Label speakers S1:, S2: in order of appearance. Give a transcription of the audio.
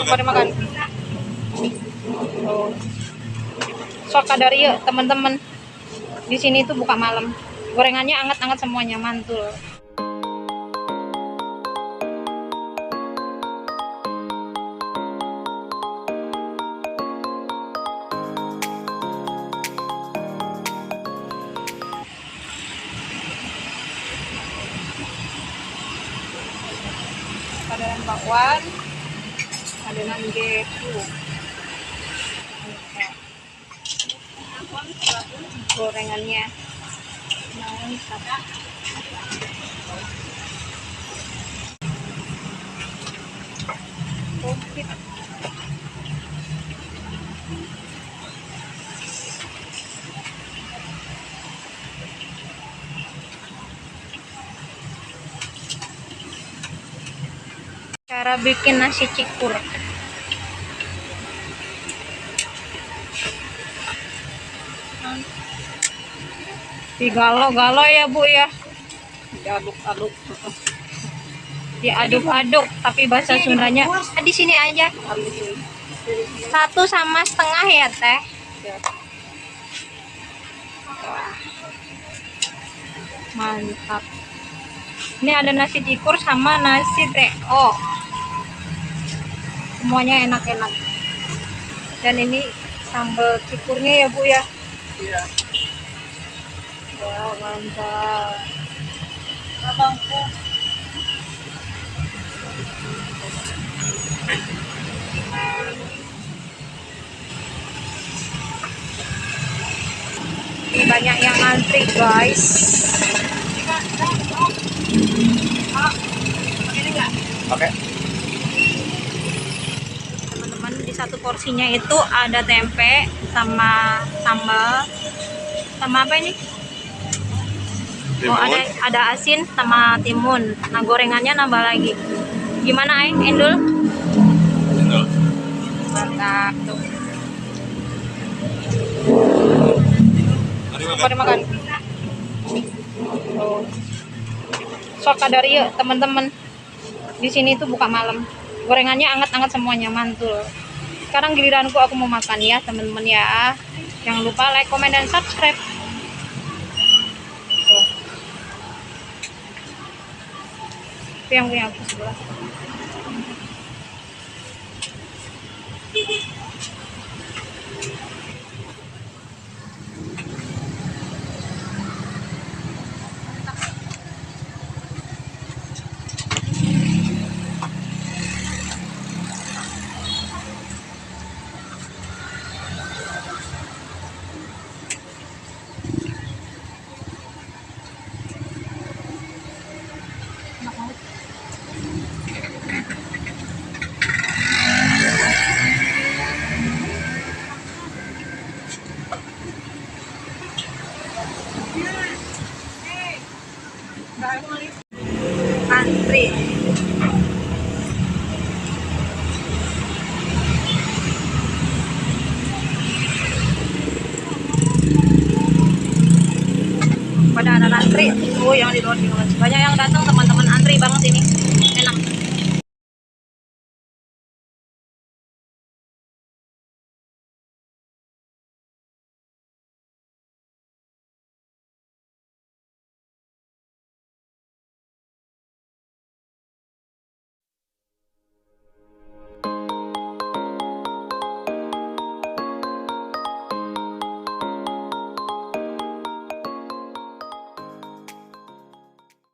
S1: Pada makan. Oh. Sok dari yuk teman-teman. Di sini tuh buka malam. Gorengannya anget-anget semuanya, mantul. Adonan bakwan, adonan gepu, gorengannya mantap. Komplit. Cara bikin nasi cikur. Digalo-galo ya Bu ya.
S2: Diaduk-aduk.
S1: Diaduk-aduk, tapi bahasa Sundanya di sini aja. 1,5 ya Teh. Wah. Mantap. Ini ada nasi cikur sama nasi TO. Semuanya enak-enak. Dan ini sambal cikurnya ya Bu ya.
S2: Iya.
S1: Wah, mantap.
S2: Abangku.
S1: Ini banyak yang antri guys.
S2: Oke.
S1: Teman-teman, di satu porsinya itu ada tempe sama sambal sama apa ini? Oh, ada asin sama timun. Nah, gorengannya nambah lagi. Gimana Endul? Mantap tuh. Mari makan. Oh. Sok dari yuk teman-teman. Di sini tuh buka malam. Gorengannya anget-anget semuanya, mantul. Sekarang giliranku, aku mau makan ya teman-teman ya. Jangan lupa like, komen, dan subscribe. Tuh. Itu yang punya aku sebelah. Antri. Pada ada antri. Oh, yang di luar banyak yang datang, teman-teman, antri banget ini. Enak.